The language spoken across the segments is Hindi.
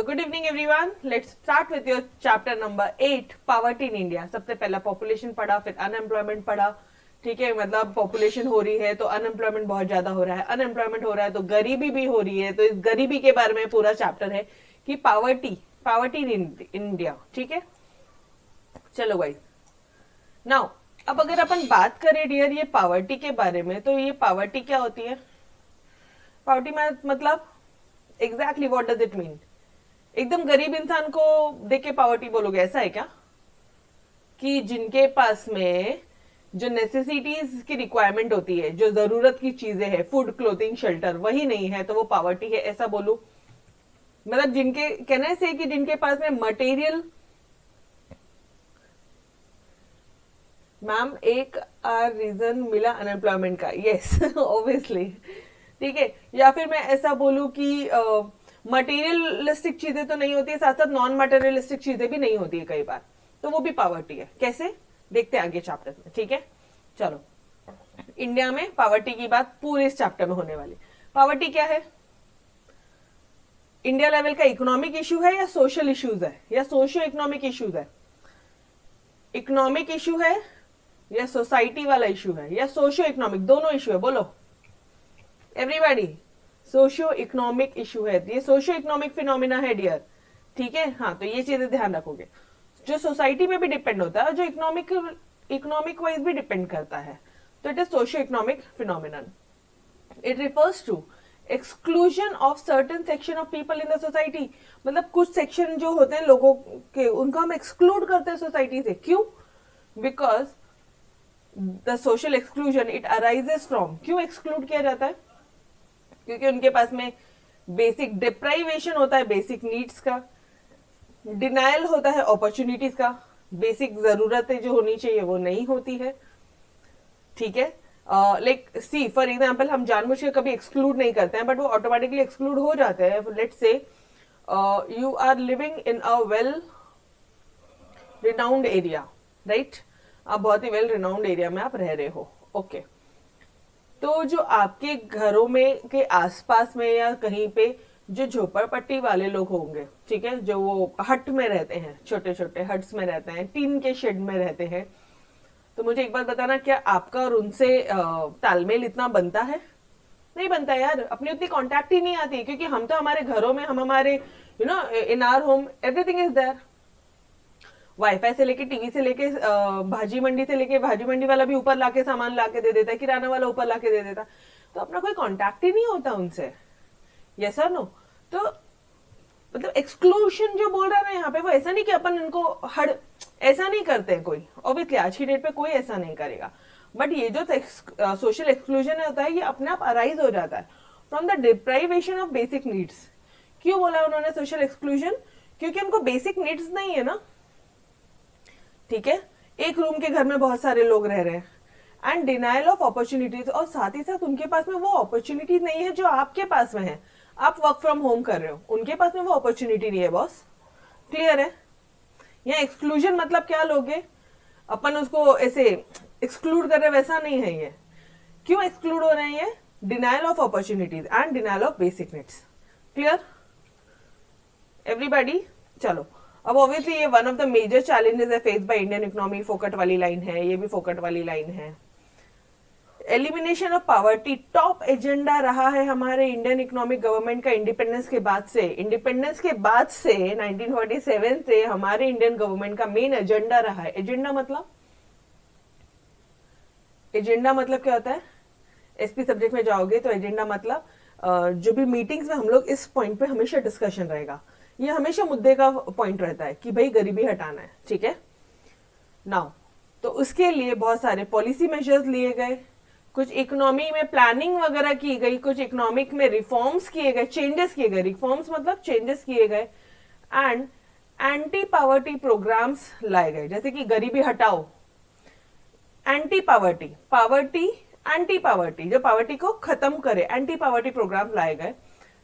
Good evening everyone, let's start with your chapter number 8, poverty in India. सबसे पहला पॉपुलेशन पढ़ा, फिर अनएम्प्लॉयमेंट पढ़ा। ठीक है, मतलब पॉपुलेशन हो रही है तो अनएम्प्लॉयमेंट बहुत ज्यादा हो रहा है, अनएम्प्लॉयमेंट हो रहा है तो गरीबी भी हो रही है। तो इस गरीबी के बारे में पूरा चैप्टर है कि पॉवर्टी पॉवर्टी इन इंडिया। ठीक है, चलो भाई। नाउ अब अगर अपन बात करें डियर ये पॉवर्टी के बारे में, तो ये पॉवर्टी क्या होती है? पॉवर्टी मतलब exactly what does it mean? एकदम गरीब इंसान को देख के पॉवर्टी बोलोगे, ऐसा है क्या? कि जिनके पास में जो नेसेसिटीज की रिक्वायरमेंट होती है, जो जरूरत की चीजें हैं, फूड, क्लोथिंग, शेल्टर, वही नहीं है तो वो पॉवर्टी है, ऐसा बोलूं? मतलब जिनके कहने से कि जिनके पास में मटेरियल। मैम एक रीजन मिला अनएम्प्लॉयमेंट का, यस ऑब्वियसली। ठीक है, या फिर मैं ऐसा बोलूं कि मटेरियलिस्टिक चीजें तो नहीं होती है, साथ साथ नॉन मटेरियलिस्टिक चीजें भी नहीं होती है कई बार, तो वो भी पॉवर्टी है। कैसे, देखते हैं आगे चैप्टर में। ठीक है, चलो। इंडिया में पॉवर्टी की बात पूरे इस चैप्टर में होने वाली। पॉवर्टी क्या है? इंडिया लेवल का इकोनॉमिक इशू है या सोशल इश्यूज है या सोशियो इकोनॉमिक इश्यूज है? इकोनॉमिक इशू है या सोसाइटी वाला इशू है या सोशियो इकोनॉमिक, दोनों इशू है? बोलो एवरीबॉडी। सोशियो इकोनॉमिक इशू है, ये सोशियो इकोनॉमिक फिनोमिना है डियर। ठीक है, हाँ, तो ये चीजें ध्यान रखोगे, जो सोसाइटी में भी डिपेंड होता है और जो इकोनॉमिक वाइज भी डिपेंड करता है। तो it is socio economic phenomenon. It refers to exclusion of certain section of people in the society. मतलब कुछ सेक्शन जो होते हैं लोगों के, उनको हम एक्सक्लूड करते हैं सोसाइटी से। क्यों? Because the social exclusion it arises from, क्यों एक्सक्लूड किया जाता है? क्योंकि उनके पास में बेसिक डिप्राइवेशन होता है बेसिक नीड्स का, डिनायल होता है अपॉर्चुनिटीज का, बेसिक जरूरतें जो होनी चाहिए वो नहीं होती है। ठीक है, लाइक सी फॉर एग्जांपल, हम जानबूझ के कभी एक्सक्लूड नहीं करते हैं बट वो ऑटोमेटिकली एक्सक्लूड हो जाते हैं। Let's say you are living in a well renowned area, right? आप बहुत ही वेल रिनाउंड एरिया में आप रह रहे हो। ओके, तो जो आपके घरों में के आसपास में या कहीं पे जो झोपड़पट्टी वाले लोग होंगे, ठीक है, जो वो हट में रहते हैं, छोटे छोटे हट्स में रहते हैं, टीन के शेड में रहते हैं, तो मुझे एक बात बताना, क्या आपका और उनसे तालमेल इतना बनता है? नहीं बनता यार, अपनी उतनी कांटेक्ट ही नहीं आती, क्योंकि हम तो हमारे घरों में, हम हमारे in our home everything is there. Wifi से लेके, टीवी से लेके, भाजी मंडी से लेके, भाजी मंडी वाला भी ऊपर लाके सामान लाके दे देता है, किराना वाला ऊपर लाके दे देता है, तो अपना कोई कांटेक्ट ही नहीं होता उनसे। यस और नो? तो मतलब एक्सक्लूशन जो बोल रहा है ना यहाँ पे, वो ऐसा नहीं कि अपन उनको ऐसा नहीं करते हैं कोई, ऑब्वियसली आज की डेट पे कोई ऐसा नहीं करेगा, बट ये जो सोशल एक्सक्लूजन होता है ये अपने आप अराइज हो जाता है from the deprivation of basic needs. क्यों बोला उन्होंने सोशल एक्सक्लूजन? क्योंकि उनको बेसिक नीड्स नहीं है ना। ठीक है, एक रूम के घर में बहुत सारे लोग रह रहे हैं। एंड डिनायल ऑफ अपॉर्चुनिटीज, और साथ ही साथ उनके पास में वो अपॉर्चुनिटीज नहीं है जो आपके पास में है। आप वर्क फ्रॉम होम कर रहे हो, उनके पास में वो अपॉर्चुनिटी नहीं है बॉस। क्लियर है? यहाँ एक्सक्लूजन मतलब क्या लोगे अपन उसको ऐसे एक्सक्लूड कर रहे, वैसा नहीं है ये। क्यों एक्सक्लूड हो रहे हैं? Denial of opportunities and denial of basic needs. Clear everybody? चलो, अब ऑब्वियसली ये one of the major challenges है फेस बाय इंडियन इकोनॉमी। फोकट वाली लाइन है, ये भी फोकट वाली लाइन है। Elimination of poverty top agenda रहा है हमारे इंडियन इकोनॉमिक गवर्नमेंट का इंडिपेंडेंस के बाद से। 1947 से हमारे इंडियन गवर्नमेंट का मेन एजेंडा रहा है। एजेंडा मतलब क्या होता है? एसपी सब्जेक्ट में जाओगे तो एजेंडा मतलब जो भी मीटिंग्स में हम लोग इस पॉइंट पे हमेशा डिस्कशन रहेगा, ये हमेशा मुद्दे का पॉइंट रहता है कि भाई गरीबी हटाना है। ठीक है, नाउ तो उसके लिए बहुत सारे पॉलिसी मेजर्स लिए गए, कुछ इकोनॉमी में प्लानिंग वगैरह की गई, कुछ इकोनॉमिक में रिफॉर्म्स किए गए, चेंजेस किए गए। रिफॉर्म्स मतलब चेंजेस किए गए। एंड एंटी पॉवर्टी प्रोग्राम्स लाए गए, जैसे कि गरीबी हटाओ, एंटी पॉवर्टी, एंटी पॉवर्टी, जो पॉवर्टी को खत्म करे, एंटी पॉवर्टी प्रोग्राम लाए गए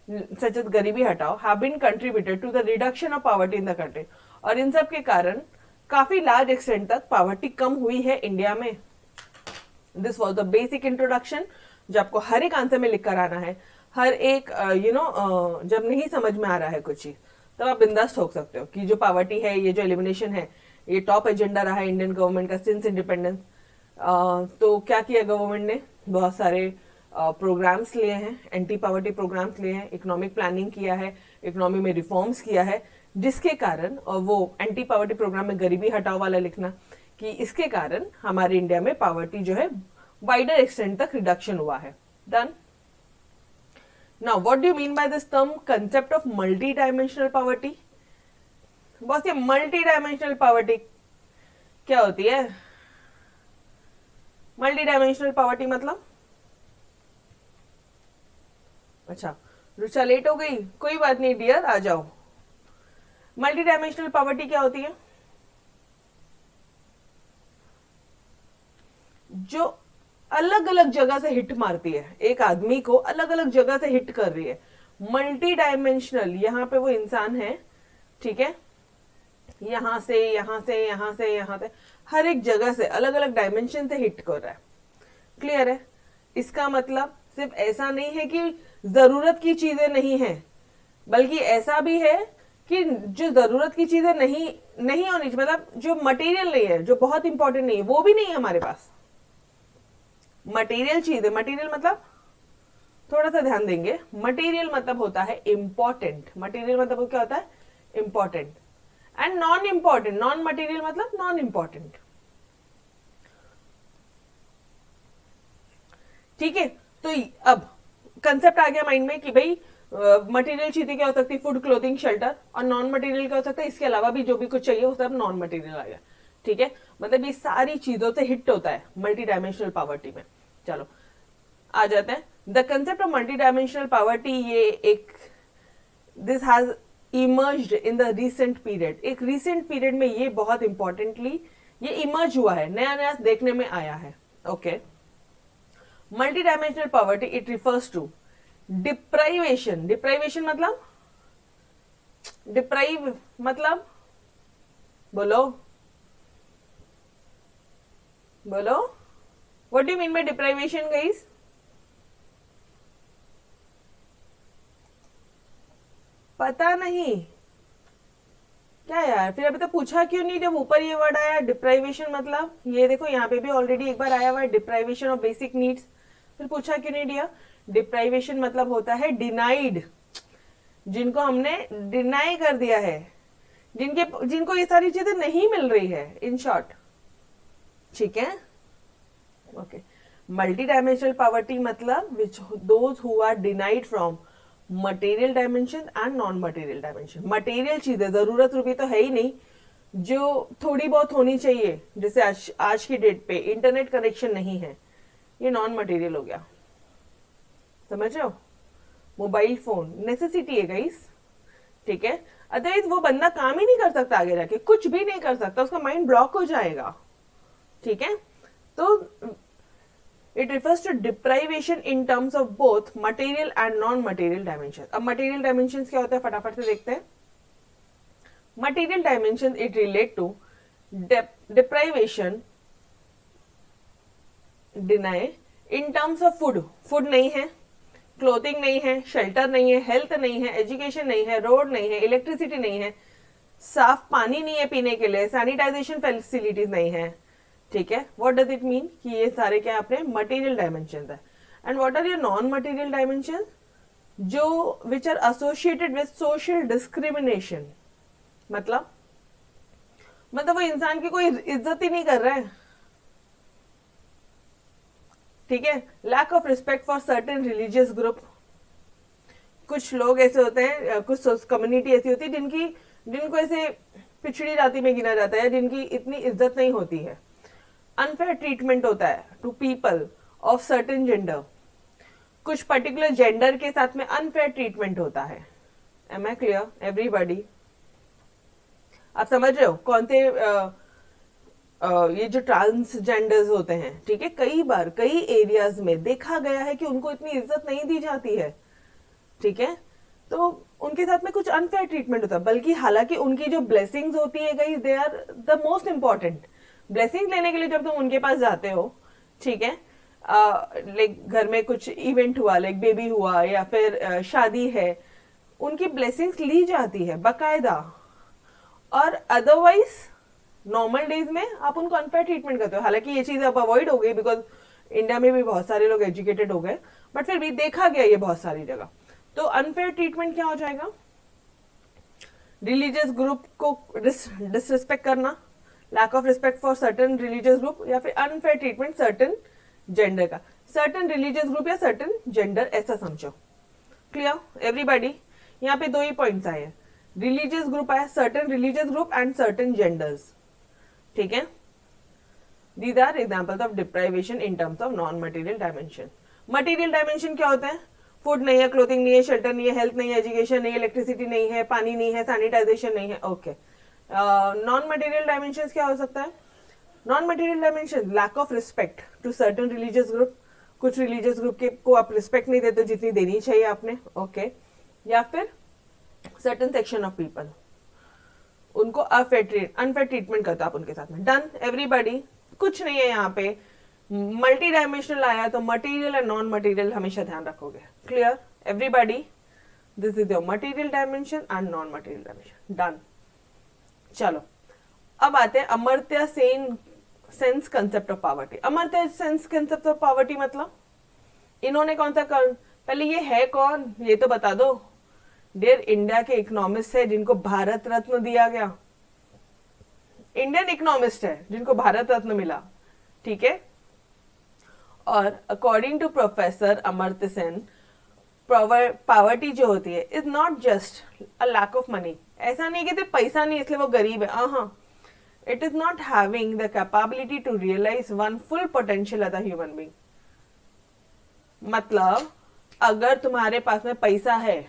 सच एज गरीबी हटाओ, have been contributed to the reduction of poverty in the country. और इन सब के कारण काफी लार्ज एक्सटेंट तक पॉवर्टी कम हुई है इंडिया में। This was the basic introduction, जो आपको हर एक आंसर में लिख कर आना है। हर एक जब नहीं समझ में आ रहा है कुछ चीज तब आप बिंदास ठोक सकते हो कि जो पावर्टी है, ये जो एलिमिनेशन है, ये टॉप एजेंडा रहा है इंडियन गवर्नमेंट का सिंस इंडिपेंडेंस। तो क्या किया गवर्नमेंट ने, बहुत सारे प्रोग्राम्स लिए हैं, एंटी पावर्टी प्रोग्राम्स लिए हैं, इकोनॉमिक प्लानिंग किया है, इकोनॉमी में रिफॉर्म्स किया है, जिसके कारण, और वो एंटी पावर्टी प्रोग्राम में गरीबी हटाओ वाला लिखना, कि इसके कारण हमारे इंडिया में पावर्टी जो है वाइडर एक्सटेंट तक रिडक्शन हुआ है। Done. Now what do you mean by this term concept of multi dimensional poverty? Boss, ये मल्टी डायमेंशनल पावर्टी क्या होती है? मल्टी डायमेंशनल पावर्टी मतलब, अच्छा रुचा लेट हो गई, कोई बात नहीं डियर, आ जाओ। मल्टी डायमेंशनल पावर्टी क्या होती है? जो अलग अलग जगह से हिट मारती है, एक आदमी को अलग अलग जगह से हिट कर रही है। मल्टी डायमेंशनल, यहां पे वो इंसान है, ठीक है, यहां से यहां से यहां से यहां से, हर एक जगह से अलग अलग डायमेंशन से हिट कर रहा है। क्लियर है? इसका मतलब सिर्फ ऐसा नहीं है कि जरूरत की चीजें नहीं है, बल्कि ऐसा भी है कि जो जरूरत की चीजें नहीं नहीं होनी चाहिए, मतलब जो मटेरियल नहीं है, जो बहुत इंपॉर्टेंट नहीं है, वो भी नहीं है हमारे पास। मटेरियल चीज है, मटेरियल मतलब, थोड़ा सा ध्यान देंगे, मटेरियल मतलब होता है इंपॉर्टेंट, मटेरियल मतलब क्या होता है? Important. And non important, non material मतलब नॉन इंपॉर्टेंट। ठीक है, तो अब कंसेप्ट आ गया माइंड में कि भाई मटेरियल चीजें क्या हो सकती है? Food, clothing, shelter. और नॉन मटेरियल क्या हो सकता है? इसके अलावा भी जो भी कुछ चाहिए वो सब नॉन मटेरियल आ गया। ठीक है, मतलब ये सारी चीजों से हिट होता है मल्टी डायमेंशनल पावर्टी में। चलो आ जाते हैं, the concept of multi dimensional poverty, ये एक, this has emerged in the recent period. एक रिसेंट पीरियड में ये बहुत इंपॉर्टेंटली ये इमर्ज हुआ है, नया नया देखने में आया है। Okay, multi dimensional poverty, it refers to deprivation. Deprivation मतलब, डिप्राइव मतलब, बोलो बोलो, what do you mean by deprivation guys? पता नहीं क्या यार, फिर अभी तो पूछा क्यों नहीं जब ऊपर ये वर्ड आया डिप्राइवेशन मतलब? ये देखो यहाँ पे भी ऑलरेडी एक बार आया हुआ है, डिप्राइवेशन ऑफ बेसिक नीड्स, फिर पूछा क्यों नहीं दिया? डिप्राइवेशन मतलब होता है डिनाइड, जिनको हमने डिनाई कर दिया है, जिनको ये सारी चीजें नहीं मिल रही है, इन शॉर्ट। ठीक है, ओके। मल्टी डायमेंशनल पावर्टी मतलब which those who are denied from material dimension and non material dimension. Material चीजें जरूरत रूपी तो है ही नहीं, जो थोड़ी बहुत होनी चाहिए, जैसे आज की डेट पे इंटरनेट कनेक्शन नहीं है, ये नॉन मटेरियल हो गया, समझ रहे हो? मोबाइल फोन नेसेसिटी है गाइस, ठीक है, अदरवाइज वो बंदा काम ही नहीं कर सकता, आगे जाके कुछ भी नहीं कर सकता, उसका माइंड ब्लॉक हो जाएगा। ठीक है, तो it refers to deprivation in terms of both material and non material dimension. अब मटेरियल डायमेंशन क्या होता है फटाफट से देखते हैं। Material dimension it relate to deprivation, deny in terms of food. Food नहीं है, क्लोथिंग नहीं है, शेल्टर नहीं है, हेल्थ नहीं है, एजुकेशन नहीं है, रोड नहीं है, इलेक्ट्रिसिटी नहीं है, साफ पानी नहीं है पीने के लिए, सैनिटाइजेशन फैसिलिटीज नहीं है। ठीक है, व्हाट डज इट मीन कि ये सारे क्या अपने मटेरियल डायमेंशन है। And what are your non material dimension? जो which are associated with social discrimination. मतलब वो इंसान की कोई इज्जत ही नहीं कर रहा है। ठीक है, lack of respect for certain religious group. कुछ लोग ऐसे होते हैं, कुछ कम्युनिटी ऐसी होती है जिनको ऐसे पिछड़ी जाति में गिना जाता है, जिनकी इतनी इज्जत नहीं होती है। अनफेयर ट्रीटमेंट होता है to people of certain gender. कुछ पर्टिकुलर जेंडर के साथ में अनफेयर ट्रीटमेंट होता है। Am I clear everybody? आप समझ रहे हो कौन से ये जो ट्रांसजेंडर्स होते हैं, ठीक है, कई बार कई एरियाज में देखा गया है कि उनको इतनी इज्जत नहीं दी जाती है। ठीक है, तो उनके साथ में कुछ अनफेयर ट्रीटमेंट होता है, बल्कि हालांकि उनकी जो ब्लेसिंग्स होती है guys, they are the most important. Blessing लेने के लिए जब तुम उनके पास जाते हो, ठीक है, लाइक घर में कुछ इवेंट हुआ, लाइक बेबी हुआ या फिर शादी है, उनकी ब्लेसिंग्स ली जाती है बाकायदा, और अदरवाइज नॉर्मल डेज में आप उनको अनफेयर ट्रीटमेंट करते हो। हालांकि ये चीज अब अवॉइड हो गई बिकॉज इंडिया में भी बहुत सारे लोग एजुकेटेड हो गए, बट फिर भी देखा गया ये बहुत सारी जगह। तो अनफेयर ट्रीटमेंट क्या हो जाएगा? रिलीजियस ग्रुप को डिसरिस्पेक्ट करना, lack of respect for certain religious group, या फिर अनफेयर ट्रीटमेंट सर्टन जेंडर का, सर्टन रिलीजियस ग्रुप या सर्टन जेंडर ऐसा समझो। Clear everybody? यहाँ पे 2 ही पॉइंट्स आए हैं, रिलीजियस ग्रुप आया, certain religious group and certain genders, ठीक है। These are examples of deprivation in terms of non material dimension. Material dimension क्या होता है? फूड नहीं है, क्लोथिंग नहीं है, शेल्टर नहीं है, हेल्थ नहीं है, एजुकेशन नहीं है, इलेक्ट्रिसिटी नहीं है, पानी नहीं है, सैनिटाइजेशन नहीं है, ओके। नॉन मटेरियल डायमेंशन क्या हो सकता है? Non material dimension, lack of respect to certain religious group, कुछ रिलीजियस ग्रुप के को आप रिस्पेक्ट नहीं देते जितनी देनी चाहिए आपने, ओके। या फिर सर्टन सेक्शन ऑफ पीपल, उनको अनफेयर ट्रीटमेंट करता आप उनके साथ में। Done everybody? कुछ नहीं है यहाँ पे। मल्टी डायमेंशनल आया तो मटेरियल एंड नॉन मटेरियल हमेशा ध्यान रखोगे। Clear everybody? This is your material dimension and non material dimension. Done. चलो अब आते हैं Amartya sense concept of poverty. Amartya sense concept of poverty मतलब इन्होंने कौन सा पहले ये है कौन ये तो बता दो। डियर इंडिया के इकोनॉमिस्ट है जिनको भारत रत्न दिया गया, इंडियन इकोनॉमिस्ट है जिनको भारत रत्न मिला, ठीक है। और according to professor Amartya Sen, poverty जो होती है is not just a lack of money. ऐसा नहीं कि पैसा नहीं इसलिए वो गरीब है, हाँ, it is not having the capability to realize one full potential as a human being. मतलब अगर तुम्हारे पास में पैसा है,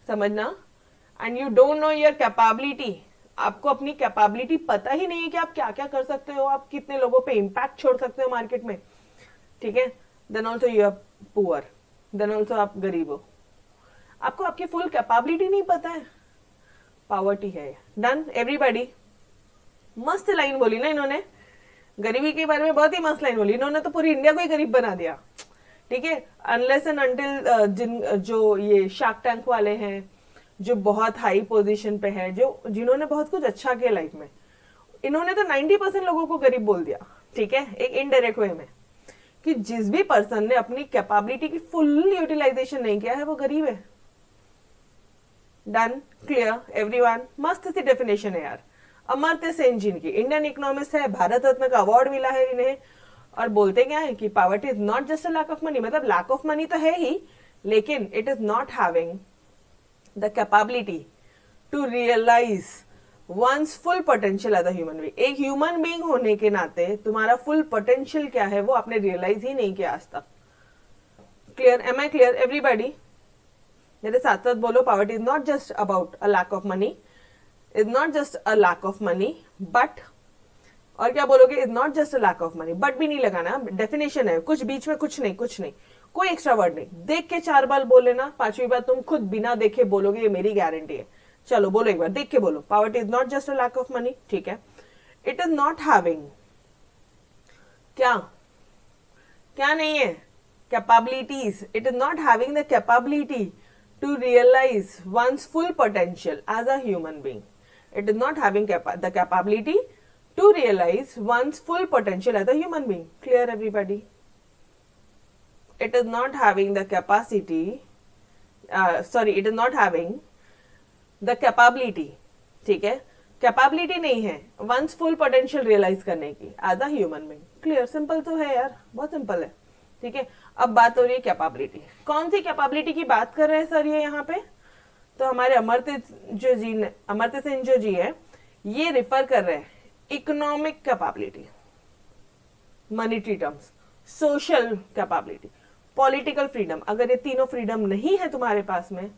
समझना, and you don't know your capability, आपको अपनी कैपेबिलिटी पता ही नहीं है कि आप क्या क्या कर सकते हो, आप कितने लोगों पे इम्पैक्ट छोड़ सकते हो मार्केट में, ठीक है, then also you are poor, then also आप गरीब हो, आपको आपकी फुल कैपेबिलिटी नहीं पता है, पॉवर्टी है। Done everybody? मस्त लाइन बोली ना इन्होंने, गरीबी के बारे में बहुत ही मस्त लाइन बोली इन्होंने, तो पूरी इंडिया को ही गरीब बना दिया, ठीक है। अनलेस एंड अंटिल जो ये शार्क टैंक वाले हैं, जो बहुत हाई पोजीशन पे है, जो जिन्होंने बहुत कुछ अच्छा किया लाइफ में, इन्होंने तो 90% लोगों को गरीब बोल दिया, ठीक है, एक इनडायरेक्ट वे में, कि जिस भी पर्सन ने अपनी कैपेबिलिटी की फुल यूटिलाइजेशन नहीं किया है वो गरीब है। Done clear everyone? मस्त सी डेफिनेशन है यार। अमर्त्य सेन जी की, इंडियन इकोनॉमिस्ट है, भारत रत्न का अवार्ड मिला है इन्हें, और बोलते क्या है कि poverty is not just a lack of money. मतलब लैक ऑफ मनी तो है ही, लेकिन it is not having the capability to realize one's full potential as a human being. एक ह्यूमन बीइंग होने के नाते तुम्हारा फुल पोटेंशियल क्या है वो आपने रियलाइज ही नहीं किया आज तक। Clear? Am I clear everybody? मेरे साथ साथ बोलो, poverty is not just about a lack of money, is not just a lack of money but, और क्या बोलोगे? Is not just a lack of money, but भी नहीं लगाना, डेफिनेशन है, कुछ बीच में, कुछ नहीं, कुछ नहीं, कोई एक्स्ट्रा वर्ड नहीं। देख के 4 बार बोल लेना, 5वीं बार तुम खुद बिना देखे बोलोगे, ये मेरी गारंटी है। चलो बोलो एक बार, देख के बोलो। Poverty is not just a lack of money, ठीक है। इट इज नॉट हैविंग, क्या क्या नहीं है? Capabilities. It is not having the capability to realize one's full potential as a human being. It is not having the capability to realize one's full potential as a human being. Clear everybody? It is not having the capacity, it is not having the capability, ठीक है, कैपेबिलिटी नहीं है one's full potential realize करने की as a human being. Clear? Simple तो है यार, बहुत सिंपल है, ठीक है। अब बात हो रही है कैपेबिलिटी। कौन सी कैपेबिलिटी की बात कर रहे हैं सर ये यहाँ पे? तो हमारे अमर्त्य सेन जो जी है, ये रिफर कर रहे हैं economic capability, monetary terms, social capability, political freedom. अगर ये तीनों फ्रीडम नहीं है तुम्हारे पास में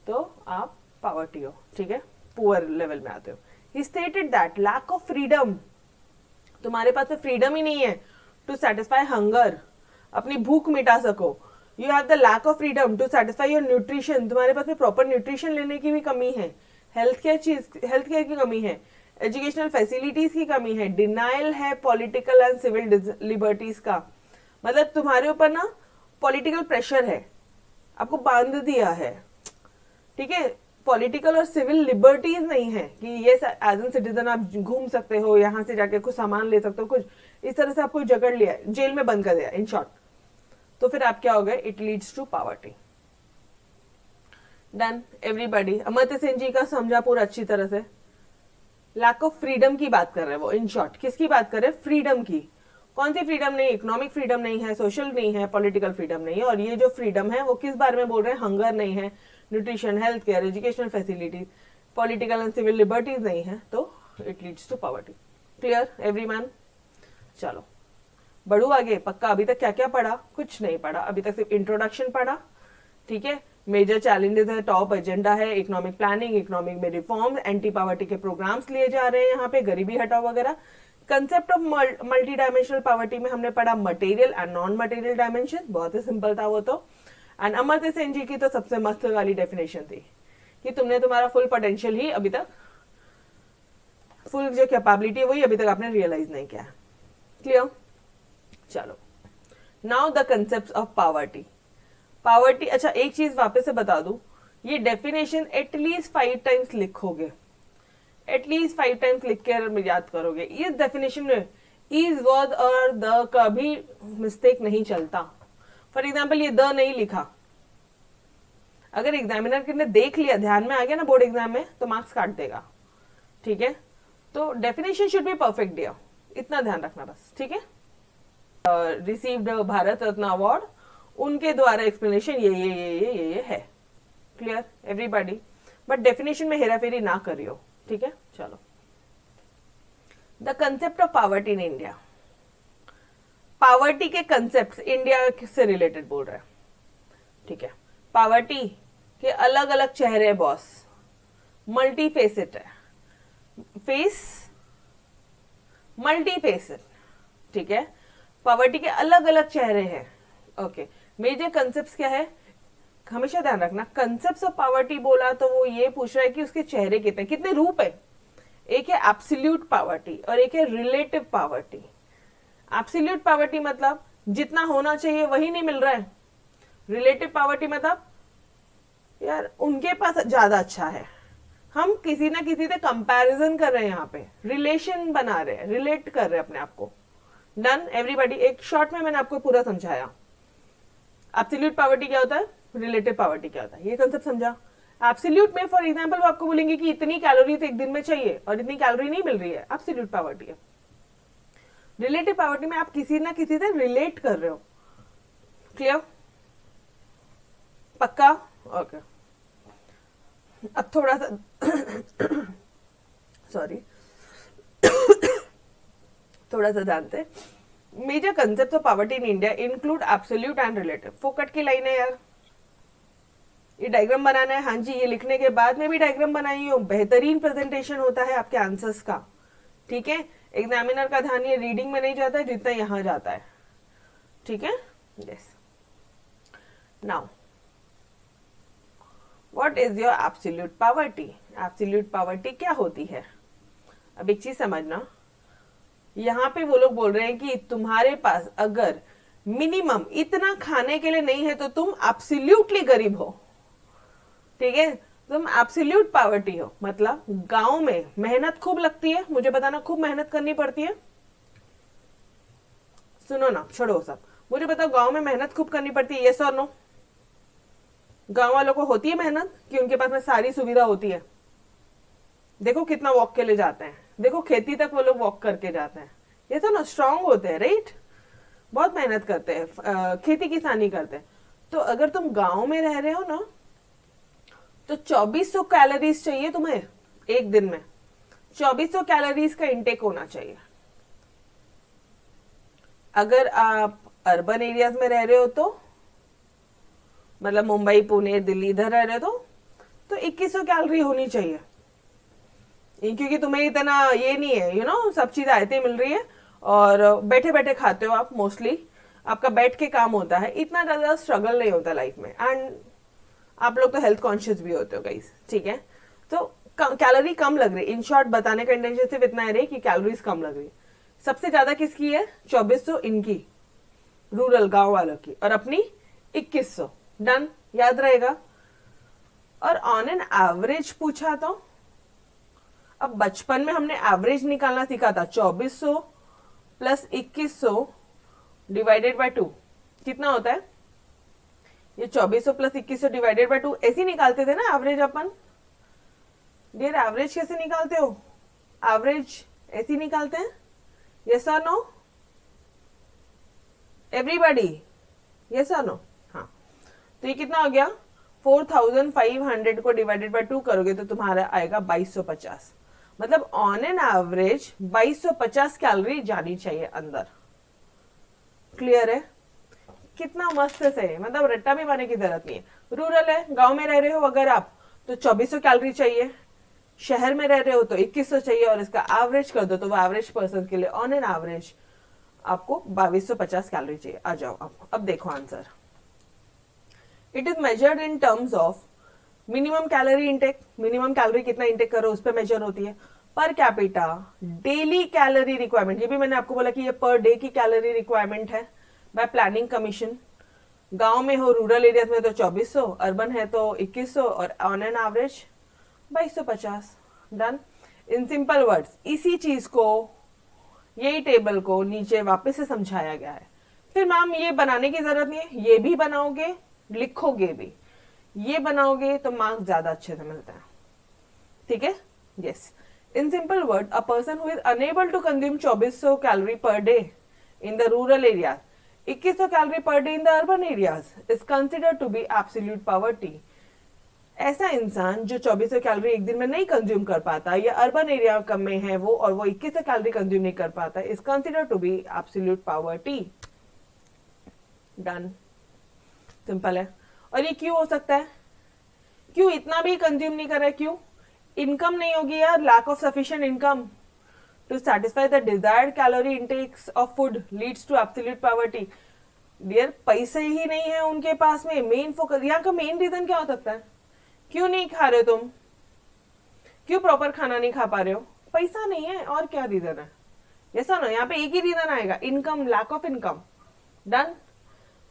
तो आप पॉवर्टी हो, ठीक है, पुअर लेवल में आते हो। He stated that lack of freedom, तुम्हारे पास में फ्रीडम ही नहीं है टू सेटिस्फाई हंगर, अपनी भूख मिटा सको। You have the lack of freedom to satisfy your nutrition, तुम्हारे पास में प्रॉपर न्यूट्रिशन लेने की भी कमी है, हेल्थ केयर की कमी है, एजुकेशनल फैसिलिटीज की कमी है, डिनाइल है पॉलिटिकल एंड सिविल लिबर्टीज का। मतलब तुम्हारे ऊपर ना पॉलिटिकल प्रेशर है, आपको बांध दिया है, ठीक है, पॉलिटिकल और सिविल लिबर्टीज नहीं है कि ये एज एन सिटीजन आप घूम सकते हो, यहाँ से जाके कुछ सामान ले सकते हो, कुछ इस तरह से आपको जकड़ लिया, जेल में बंद कर दिया इन शॉर्ट, तो फिर आप क्या हो गए, it leads to poverty. Done everybody. Amartya Sen ji का समझा पूरा अच्छी तरह से। लैक ऑफ फ्रीडम की बात कर रहे हैं वो, इन शॉर्ट किसकी बात कर रहे हैं, फ्रीडम की। कौन सी फ्रीडम नहीं, इकोनॉमिक फ्रीडम नहीं है, सोशल नहीं है, पॉलिटिकल फ्रीडम नहीं है। और ये जो फ्रीडम है वो किस बारे में बोल रहे हैं, हंगर नहीं है, nutrition, health care, educational facilities, political and civil liberties नहीं है, तो it leads to poverty. Clear everyone? चलो बढ़ू आगे। पक्का अभी तक क्या क्या पढ़ा, कुछ नहीं पढ़ा, अभी तक सिर्फ इंट्रोडक्शन पढ़ा। ठीक है, मेजर चैलेंजेस है, टॉप एजेंडा है, इकोनॉमिक प्लानिंग, इकोनॉमिक में रिफॉर्म, एंटी पॉवर्टी के प्रोग्राम्स लिए जा रहे हैं यहाँ पे, गरीबी हटाओ वगैरह। Concept of multi dimensional poverty में हमने पढ़ा material and non material dimension, बहुत ही सिंपल था वो तो। एंड अमर्त्य सेन जी की तो सबसे मस्त वाली डेफिनेशन थी कि तुमने तुम्हारा फुल पोटेंशियल ही अभी तक, फुल जो कैपेबिलिटी है वही अभी तक आपने रियलाइज नहीं किया। क्लियर? चलो now the concept of poverty. Poverty, अच्छा एक चीज वापस से बता दूं, ये डेफिनेशन एटलीस्ट 5 टाइम्स लिखोगे, एटलीस्ट 5 टाइम्स लिख के याद करोगे। इस डेफिनेशन में इज, वॉज और द का भी मिस्टेक नहीं चलता। फॉर एग्जाम्पल ये द नहीं लिखा, अगर एग्जामिनर ने देख लिया, ध्यान में आ गया ना बोर्ड एग्जाम में, तो मार्क्स काट देगा। ठीक है, तो definition should be perfect dear, इतना ध्यान रखना बस। ठीक है, रिसीव्ड भारत रत्न अवार्ड, उनके द्वारा एक्सप्लेनेशन ये है। Clear everybody? बट डेफिनेशन में हेराफेरी ना करियो। ठीक है, चलो the concept of poverty in India. Poverty के कंसेप्ट इंडिया से रिलेटेड बोल रहे हैं। ठीक है, पॉवर्टी के अलग अलग चेहरे बॉस, मल्टी फेसेट है, फेस मल्टी फेसेट। ठीक है, पॉवर्टी के अलग अलग चेहरे हैं। ओके, मेजर कंसेप्ट क्या है, हमेशा ध्यान रखना, कंसेप्ट ऑफ पॉवर्टी बोला तो वो ये पूछ रहा है कि उसके चेहरे कितने कितने रूप है। एक है एब्सोल्यूट पॉवर्टी और एक है रिलेटिव पॉवर्टी। एब्सोल्यूट पॉवर्टी मतलब जितना होना चाहिए वही नहीं मिल रहा है। रिलेटिव पॉवर्टी मतलब यार उनके पास ज्यादा अच्छा है, हम किसी ना किसी से कंपैरिजन कर रहे हैं, यहाँ पे रिलेशन बना रहे हैं, रिलेट कर रहे हैं अपने आप को। Done everybody? एक शॉर्ट में मैंने आपको पूरा समझाया। एब्सोल्यूट पॉवर्टी क्या होता है, रिलेटिव पॉवर्टी क्या होता है, ये कंसेप्ट समझा। एब्सोल्यूट में फॉर एग्जांपल वो आपको बोलेंगे कि इतनी कैलोरीज एक दिन में चाहिए और इतनी कैलोरी नहीं मिल रही है, एब्सोल्यूट पॉवर्टी है। रिलेटिव पॉवर्टी में आप किसी ना किसी से रिलेट कर रहे हो। क्लियर? पक्का? ओके, अब थोड़ा सा सॉरी थोड़ा सा जानते। Major concept of poverty in India include absolute and relative. फोकट की लाइन है यार, ये डायग्राम बनाना है। हाँ जी, ये लिखने के बाद में भी डायग्राम बनाई हूँ, बेहतरीन प्रेजेंटेशन होता है आपके आंसर्स का। ठीक है, एग्जामिनर का ध्यान ये रीडिंग में नहीं जाता है जितना यहां जाता है। ठीक है, yes. Now what is your absolute poverty? Absolute poverty क्या होती है? अब एक चीज समझना, यहाँ पे वो लोग बोल रहे हैं कि तुम्हारे पास अगर मिनिमम इतना खाने के लिए नहीं है तो तुम एब्सोल्युटली गरीब हो। ठीक है, तुम एब्सोल्यूट पॉवर्टी हो। मतलब गांव में मेहनत खूब लगती है, मुझे बताना खूब मेहनत करनी पड़ती है। सुनो ना, छोड़ो सब, मुझे बताओ गांव में मेहनत खूब करनी पड़ती है, यस और नो? गांव वालों को होती है मेहनत कि उनके पास में सारी सुविधा होती है? देखो कितना वॉक के लिए जाते हैं, देखो खेती तक वो लोग वॉक करके जाते हैं। ये तो ना स्ट्रांग होते हैं, राइट? बहुत मेहनत करते हैं, खेती किसानी करते हैं। तो अगर तुम गांव में रह रहे हो ना, तो 2400 कैलोरीज चाहिए तुम्हें एक दिन में। 2400 कैलोरीज का इंटेक होना चाहिए। अगर आप अर्बन एरियाज में रह रहे हो तो मतलब मुंबई, पुणे, दिल्ली इधर रह रहे हो तो 2100 कैलोरी होनी चाहिए, क्योंकि तुम्हें इतना ये नहीं है, यू नो, सब चीज आयते मिल रही है और बैठे बैठे खाते हो आप, मोस्टली आपका बैठ के काम होता है, इतना ज्यादा स्ट्रगल नहीं होता लाइफ में। एंड आप लोग तो हेल्थ कॉन्शियस भी होते हो गाइस। ठीक है, तो कैलोरी कम लग रही है। इन शॉर्ट बताने का इंटेंशन सिर्फ इतना है कि कैलोरीज कम लग रही है। सबसे ज्यादा किसकी है? 2400 इनकी, रूरल गांव वालों की, और अपनी 2100। डन, याद रहेगा। और ऑन एन एवरेज पूछा तो अब बचपन में हमने एवरेज निकालना सीखा था 2400 प्लस 2100 डिवाइडेड बाय 2 कितना होता है, ये 2400 प्लस 2100 डिवाइडेड बाय 2 ऐसे निकालते थे ना एवरेज अपन। डियर एवरेज कैसे निकालते हो, एवरेज ऐसे निकालते हैं, यस और नो एवरीबॉडी, यस और नो। हाँ, तो ये कितना हो गया 4500 को डिवाइडेड बाय 2 करोगे तो तुम्हारा आएगा 2250। मतलब ऑन एन एवरेज 2250 कैलोरी जानी चाहिए अंदर। क्लियर है, कितना मस्त से, मतलब रट्टा भी मारने की जरूरत नहीं है। रूरल है, गांव में रह रहे हो अगर आप तो 2400 कैलोरी चाहिए, शहर में रह रहे हो तो 2100 चाहिए, और इसका एवरेज कर दो तो वो एवरेज पर्सन के लिए ऑन एन एवरेज आपको 2250 कैलोरी चाहिए। आ जाओ अब देखो answer. It is measured in terms of minimum calorie intake, minimum calorie कितना इंटेक करो उस पर मेजर होती है। Per capita daily calorie requirement, ये भी मैंने आपको बोला कि ये पर डे की कैलोरी रिक्वायरमेंट है बाय प्लानिंग कमीशन। गांव में हो, रूरल एरियाज में तो 2400, अर्बन है तो 2100, और on an average 2250। Done. In simple words इसी चीज को, यही टेबल को नीचे वापस से समझाया गया है। फिर मैम ये बनाने की जरूरत नहीं है, ये भी बनाओगे लिखोगे भी, ये बनाओगे तो मार्क्स ज्यादा अच्छे से मिलता है। ठीक है, yes. In simple word a person who is unable to consume 2400 calorie per day in the rural area, 2100 calorie per day in the urban areas is considered to be absolute poverty. ऐसा इंसान जो 2400 कैलोरी एक दिन में नहीं कंज्यूम कर पाता, या अर्बन एरिया कम में है वो और वो 2100 कैलोरी कंज्यूम नहीं कर पाता, is considered to be absolute poverty. Done, simple है। और ये क्यों हो सकता है, क्यों इतना भी कंज्यूम नहीं कर रहा है, क्यों? इनकम नहीं होगी यार, lack of sufficient income to satisfy the desired calorie intakes of food leads to absolute poverty. Dear पैसे ही नहीं है उनके पास में, मेन फोकस, यहाँ का मेन रीजन क्या हो सकता है? क्यों नहीं खा रहे हो तुम, क्यों प्रॉपर खाना नहीं खा पा रहे हो? पैसा नहीं है, और क्या रीजन है? यस और नो, यहाँ पे एक ही रीजन आएगा, income, lack of income. Done.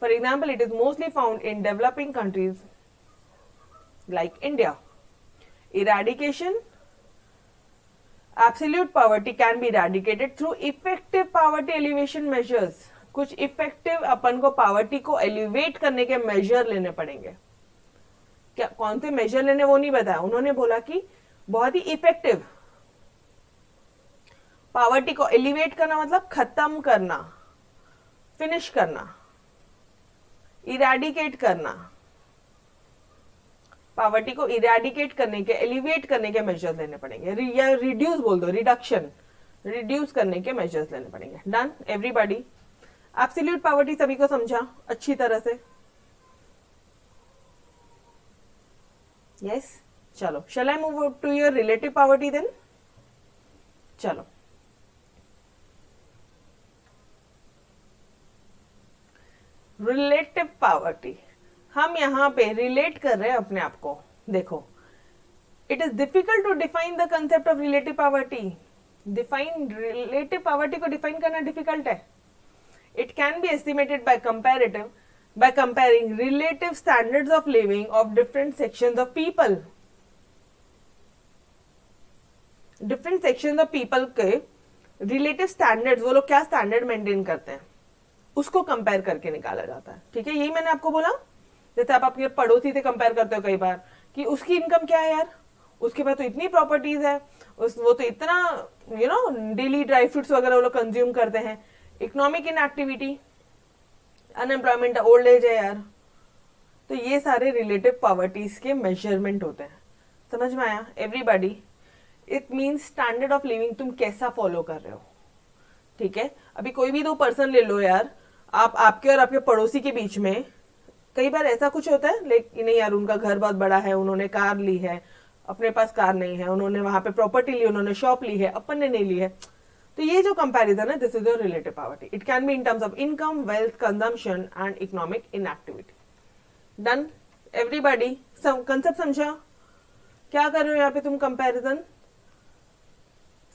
For example, it is mostly found in developing countries like India. Eradication, absolute poverty can be eradicated through effective poverty elevation measures. कुछ इफेक्टिव अपन को पावर्टी को एलिवेट करने के मेजर लेने पड़ेंगे। क्या कौन से मेजर लेने वो नहीं बताया, उन्होंने बोला कि बहुत ही इफेक्टिव पावर्टी को एलिवेट करना, मतलब खत्म करना, फिनिश करना, इरेडिकेट करना, पावर्टी को इरेडिकेट करने के, एलिवेट करने के मेजर्स लेने पड़ेंगे, या रिड्यूस बोल दो, रिडक्शन, रिड्यूस करने के मेजर्स लेने पड़ेंगे। Done everybody. एब्सोल्यूट पावर्टी सभी को समझा अच्छी तरह से? यस। चलो, shall I move to your relative poverty then? चलो, रिलेटिव पावर्टी, हम यहां पे रिलेट कर रहे हैं अपने आप को। देखो, it is difficult to define the concept of relative poverty. Relative poverty को डिफाइन करना डिफिकल्ट है। It can be estimated by comparing relative standards of living of different sections of people. Different sections of people के relative standards, वो लोग क्या स्टैंडर्ड मेंटेन करते हैं, उसको कंपेयर करके निकाला जाता है। ठीक है, यही मैंने आपको बोला। जैसे आप अपने पड़ोसी से कंपेयर करते हो कई बार कि उसकी इनकम क्या है यार, उसके पास तो इतनी प्रॉपर्टीज है, वो तो इतना डेली ड्राई फ्रूट्स वगैरह वो लोग कंज्यूम करते हैं। Economic inactivity, unemployment, old age है यार। तो ये सारे रिलेटिव पॉवर्टीज के मेजरमेंट होते हैं। समझ में आया everybody? It means standard of living तुम कैसा फॉलो कर रहे हो। ठीक है, अभी कोई भी दो पर्सन ले लो यार, आपके और आपके पड़ोसी के बीच में कई बार ऐसा कुछ होता है, लेकिन नहीं यार उनका घर बहुत बड़ा है, उन्होंने कार ली है, अपने पास कार नहीं है, उन्होंने वहां पे प्रॉपर्टी ली, उन्होंने शॉप ली है, अपन ने नहीं ली है। तो ये जो कंपैरिजन है, this is your relative poverty. It can be in terms of income, wealth, consumption and economic inactivity. Done everybody? Concept समझा? क्या कर रहे हो यहाँ पे तुम? कंपैरिजन,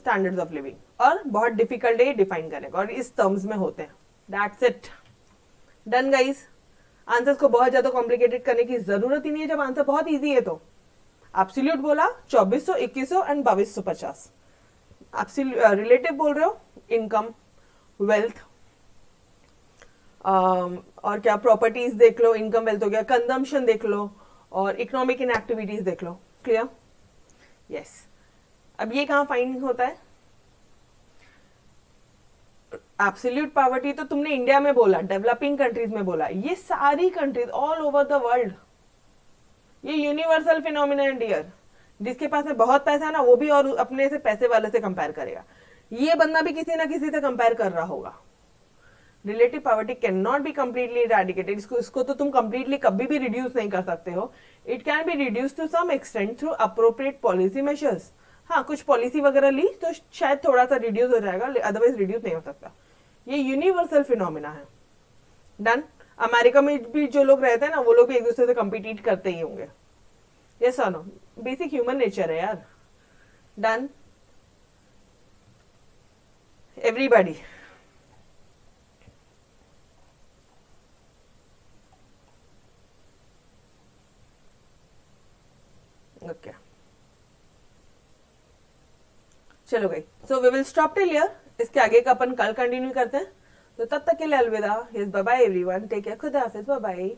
स्टैंडर्ड्स ऑफ लिविंग, और बहुत डिफिकल्ट है डिफाइन करने का, और इस टर्म्स में होते हैं। That's it. Done guys? Answers को बहुत ज्यादा कॉम्प्लिकेटेड करने की जरूरत ही नहीं है, जब आंसर बहुत इजी है तो। एब्सोल्यूट बोला 2400, 2100 एंड 2250। रिलेटिव बोल रहे हो इनकम, वेल्थ, और क्या प्रॉपर्टीज देख लो, इनकम वेल्थ हो गया, कंजम्पशन देख लो, और इकोनॉमिक इनएक्टिविटीज देख लो। क्लियर? यस। अब ये कहाँ फाइंड होता है? एब्सोल्यूट पॉवर्टी तो तुमने इंडिया में बोला, डेवलपिंग कंट्रीज में बोला, ये सारी countries all over the world, ये यूनिवर्सल फिनोमिना है डियर। जिसके पास में बहुत पैसा है ना, वो भी और अपने से पैसे वाले से कंपेयर करेगा। ये बंदा भी किसी ना किसी से कंपेयर कर रहा होगा। Relative poverty can not be completely eradicated, इसको तो तुम कंप्लीटली कभी भी रिड्यूस नहीं कर सकते हो। It can be reduce to some extent through appropriate policy measures. हाँ, कुछ पॉलिसी वगैरह ली तो शायद थोड़ा सा रिड्यूस हो जाएगा, अदरवाइज रिड्यूस नहीं हो सकता। ये यूनिवर्सल फिनोमिना है। डन। अमेरिका में भी जो लोग रहते हैं ना, वो लोग भी एक दूसरे से कम्पिटिट करते ही होंगे। यस और नो? बेसिक ह्यूमन नेचर है यार। डन। एवरीबॉडी। ओके, चलो गई। So we will stop till here. इसके आगे का अपन कल कंटिन्यू करते हैं। तो तब तक के लिए अलविदा। Yes, bye bye everyone, take care, खुदा हाफिज, बाय बाय।